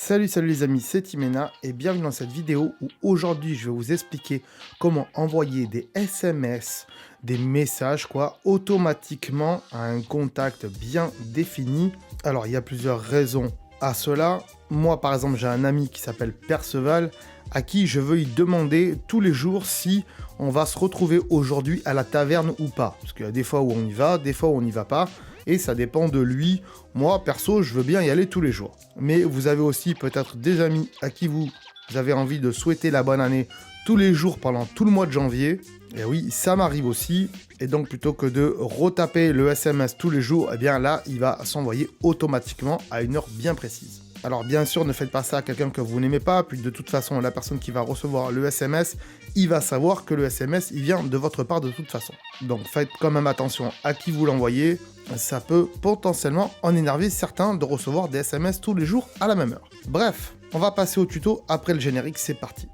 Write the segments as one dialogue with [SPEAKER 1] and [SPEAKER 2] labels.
[SPEAKER 1] Salut les amis, c'est Timena et bienvenue dans cette vidéo où aujourd'hui je vais vous expliquer comment envoyer des SMS, des messages automatiquement à un contact bien défini. Alors il y a plusieurs raisons à cela. Moi par exemple j'ai un ami qui s'appelle Perceval à qui je veux lui demander tous les jours si on va se retrouver aujourd'hui à la taverne ou pas. Parce qu'il y a des fois où on y va, des fois où on n'y va pas. Et ça dépend de lui. Moi, perso, je veux bien y aller tous les jours. Mais vous avez aussi peut-être des amis à qui vous avez envie de souhaiter la bonne année tous les jours pendant tout le mois de janvier. Et oui, ça m'arrive aussi. Et donc, plutôt que de retaper le SMS tous les jours, eh bien là, il va s'envoyer automatiquement à une heure bien précise. Alors bien sûr, ne faites pas ça à quelqu'un que vous n'aimez pas, puis de toute façon, la personne qui va recevoir le SMS, il va savoir que le SMS, il vient de votre part de toute façon. Donc faites quand même attention à qui vous l'envoyez, ça peut potentiellement en énerver certains de recevoir des SMS tous les jours à la même heure. Bref, on va passer au tuto après le générique, c'est parti.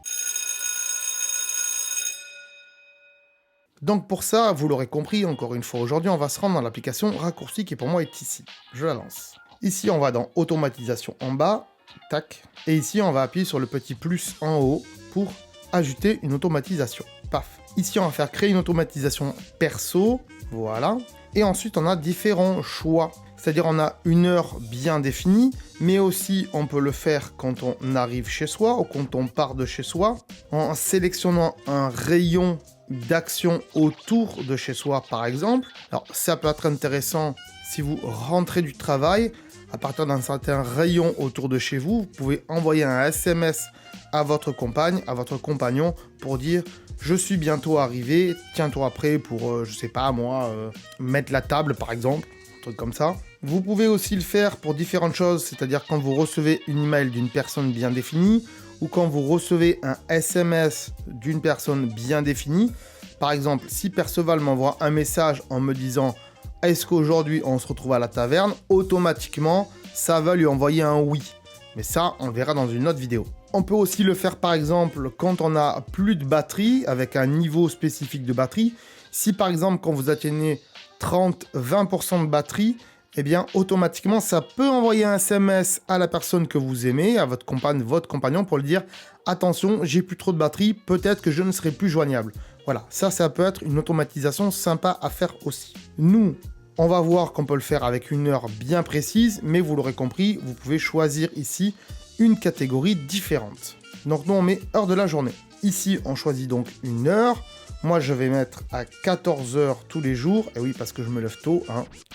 [SPEAKER 1] Donc pour ça, vous l'aurez compris, encore une fois aujourd'hui, on va se rendre dans l'application Raccourci qui pour moi est ici. Je la lance. Ici, on va dans Automatisation en bas, tac. Et ici, on va appuyer sur le petit plus en haut pour ajouter une automatisation. Paf. Ici, on va faire créer une automatisation perso, voilà. Et ensuite, on a différents choix. C'est-à-dire, on a une heure bien définie, mais aussi, on peut le faire quand on arrive chez soi ou quand on part de chez soi, en sélectionnant un rayon d'action autour de chez soi, par exemple. Alors, ça peut être intéressant si vous rentrez du travail. À partir d'un certain rayon autour de chez vous, vous pouvez envoyer un SMS à votre compagne, à votre compagnon, pour dire « Je suis bientôt arrivé, tiens-toi prêt pour, je sais pas moi, mettre la table par exemple », un truc comme ça. Vous pouvez aussi le faire pour différentes choses, c'est-à-dire quand vous recevez une email d'une personne bien définie, ou quand vous recevez un SMS d'une personne bien définie. Par exemple, si Perceval m'envoie un message en me disant « Est-ce qu'aujourd'hui on se retrouve à la taverne ?» automatiquement, ça va lui envoyer un oui. Mais ça, on le verra dans une autre vidéo. On peut aussi le faire par exemple quand on n'a plus de batterie, avec un niveau spécifique de batterie. Si par exemple, quand vous atteignez 30-20% de batterie, eh bien automatiquement, ça peut envoyer un SMS à la personne que vous aimez, à votre compagne, votre compagnon, pour lui dire « Attention, j'ai plus trop de batterie, peut-être que je ne serai plus joignable. » Voilà, ça peut être une automatisation sympa à faire aussi. Nous, on va voir qu'on peut le faire avec une heure bien précise, mais vous l'aurez compris, vous pouvez choisir ici une catégorie différente. Donc nous, on met heure de la journée. Ici, on choisit donc une heure. Moi, je vais mettre à 14 h tous les jours. Et oui, parce que je me lève tôt.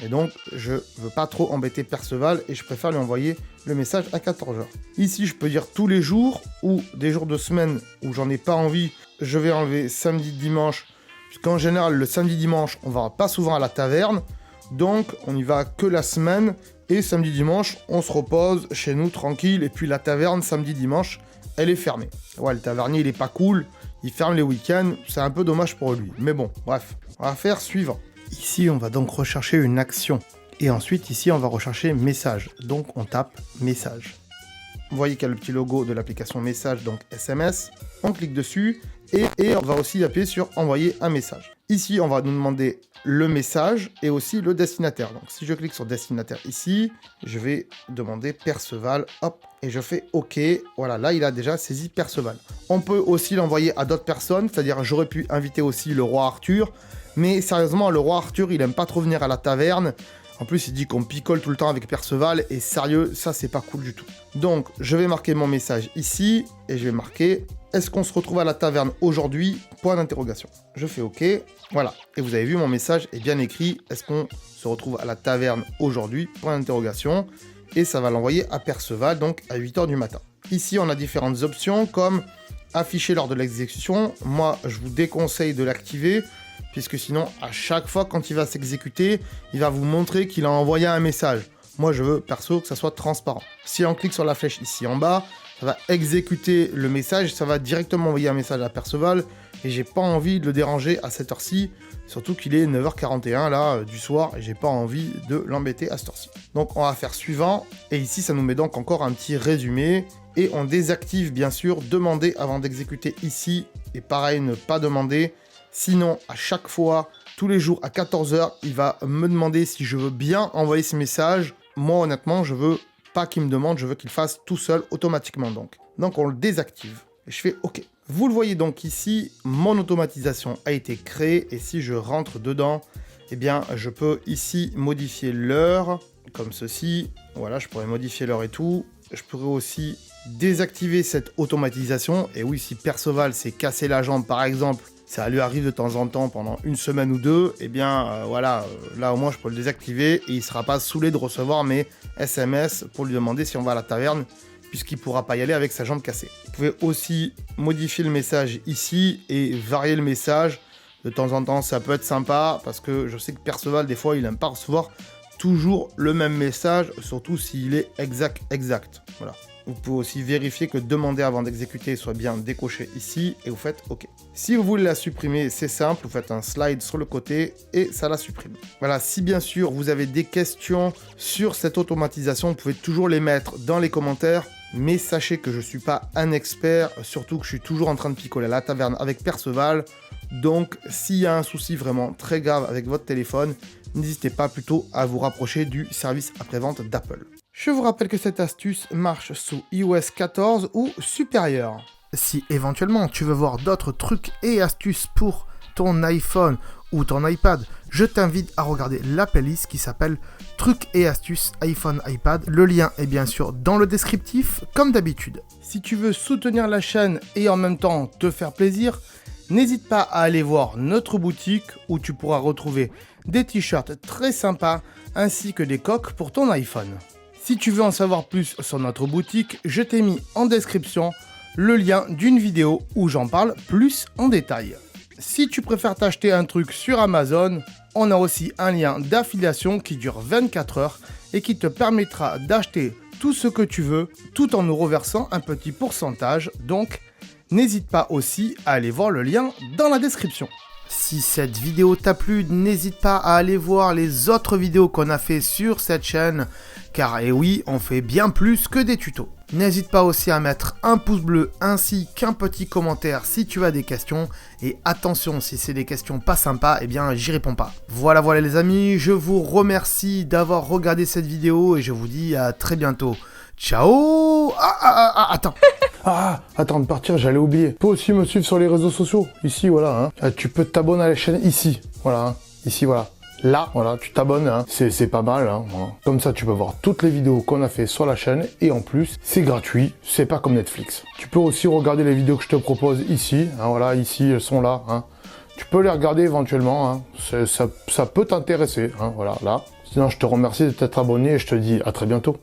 [SPEAKER 1] Et donc, je veux pas trop embêter Perceval et je préfère lui envoyer le message à 14 h. Ici, je peux dire tous les jours ou des jours de semaine où j'en ai pas envie. Je vais enlever samedi, dimanche. Puisqu'en général, le samedi, dimanche, on va pas souvent à la taverne. Donc, on y va que la semaine. Et samedi, dimanche, on se repose chez nous tranquille. Et puis la taverne, samedi, dimanche, elle est fermée. Ouais, le tavernier, il est pas cool. Il ferme les week-ends, c'est un peu dommage pour lui. Mais bon, bref, on va faire suivant. Ici, on va donc rechercher une action. Et ensuite, ici, on va rechercher message. Donc, on tape message. Vous voyez qu'il y a le petit logo de l'application message, donc SMS. On clique dessus et on va aussi appuyer sur envoyer un message. Ici, on va nous demander le message et aussi le destinataire. Donc, si je clique sur destinataire ici, je vais demander Perceval, hop, et je fais OK. Voilà, là, il a déjà saisi Perceval. On peut aussi l'envoyer à d'autres personnes, c'est-à-dire j'aurais pu inviter aussi le roi Arthur, mais sérieusement, le roi Arthur, il aime pas trop venir à la taverne. En plus, il dit qu'on picole tout le temps avec Perceval, et sérieux, ça, c'est pas cool du tout. Donc, je vais marquer mon message ici, et je vais marquer « Est-ce qu'on se retrouve à la taverne aujourd'hui ?» Point d'interrogation. Je fais OK, voilà. Et vous avez vu, mon message est bien écrit « Est-ce qu'on se retrouve à la taverne aujourd'hui ?» Point d'interrogation. Et ça va l'envoyer à Perceval, donc à 8 h du matin. Ici, on a différentes options, comme afficher lors de l'exécution. Moi, je vous déconseille de l'activer, puisque sinon, à chaque fois quand il va s'exécuter, il va vous montrer qu'il a envoyé un message. Moi, je veux, perso, que ça soit transparent. Si on clique sur la flèche ici en bas, ça va exécuter le message, ça va directement envoyer un message à Perceval, et j'ai pas envie de le déranger à cette heure-ci, surtout qu'il est 9 h 41 là, du soir, et j'ai pas envie de l'embêter à cette heure-ci. Donc, on va faire suivant, et ici, ça nous met donc encore un petit résumé, et on désactive, bien sûr, demander avant d'exécuter ici, et pareil, ne pas demander. Sinon, à chaque fois, tous les jours, à 14 h, il va me demander si je veux bien envoyer ce message. Moi, honnêtement, je veux pas qu'il me demande, je veux qu'il fasse tout seul automatiquement donc. Donc on le désactive. Et je fais OK. Vous le voyez donc ici, mon automatisation a été créée et si je rentre dedans, eh bien je peux ici modifier l'heure comme ceci. Voilà, je pourrais modifier l'heure et tout. Je pourrais aussi désactiver cette automatisation. Et oui, si Perceval s'est cassé la jambe par exemple, ça lui arrive de temps en temps pendant une semaine ou deux, eh bien voilà, là au moins je peux le désactiver et il ne sera pas saoulé de recevoir mes SMS pour lui demander si on va à la taverne, puisqu'il ne pourra pas y aller avec sa jambe cassée. Vous pouvez aussi modifier le message ici et varier le message. De temps en temps, ça peut être sympa, parce que je sais que Perceval, des fois, il n'aime pas recevoir toujours le même message, surtout s'il est exact. Voilà. Vous pouvez aussi vérifier que demander avant d'exécuter soit bien décoché ici, et vous faites OK. Si vous voulez la supprimer, c'est simple, vous faites un slide sur le côté, et ça la supprime. Voilà, si bien sûr vous avez des questions sur cette automatisation, vous pouvez toujours les mettre dans les commentaires. Mais sachez que je ne suis pas un expert, surtout que je suis toujours en train de picoler à la taverne avec Perceval. Donc, s'il y a un souci vraiment très grave avec votre téléphone, n'hésitez pas plutôt à vous rapprocher du service après-vente d'Apple. Je vous rappelle que cette astuce marche sous iOS 14 ou supérieur. Si éventuellement tu veux voir d'autres trucs et astuces pour ton iPhone ou ton iPad, je t'invite à regarder la playlist qui s'appelle Trucs et astuces iPhone iPad. Le lien est bien sûr dans le descriptif, comme d'habitude. Si tu veux soutenir la chaîne et en même temps te faire plaisir, n'hésite pas à aller voir notre boutique où tu pourras retrouver des t-shirts très sympas ainsi que des coques pour ton iPhone. Si tu veux en savoir plus sur notre boutique, je t'ai mis en description le lien d'une vidéo où j'en parle plus en détail. Si tu préfères t'acheter un truc sur Amazon, on a aussi un lien d'affiliation qui dure 24 heures et qui te permettra d'acheter tout ce que tu veux tout en nous reversant un petit pourcentage. Donc, n'hésite pas aussi à aller voir le lien dans la description. Si cette vidéo t'a plu, n'hésite pas à aller voir les autres vidéos qu'on a fait sur cette chaîne, car et oui, on fait bien plus que des tutos. N'hésite pas aussi à mettre un pouce bleu ainsi qu'un petit commentaire si tu as des questions. Et attention, si c'est des questions pas sympas, eh bien j'y réponds pas. Voilà les amis, je vous remercie d'avoir regardé cette vidéo et je vous dis à très bientôt. Ciao. Attends. Attends de partir, j'allais oublier. Tu peux aussi me suivre sur les réseaux sociaux. Ici, voilà. Tu peux t'abonner à la chaîne ici. Voilà. Ici, voilà. Là, voilà, tu t'abonnes, c'est pas mal. Voilà. Comme ça, tu peux voir toutes les vidéos qu'on a fait sur la chaîne. Et en plus, c'est gratuit. C'est pas comme Netflix. Tu peux aussi regarder les vidéos que je te propose ici. Voilà, ici, elles sont là. Tu peux les regarder éventuellement. Ça peut t'intéresser. Voilà, là. Sinon, je te remercie de t'être abonné et je te dis à très bientôt.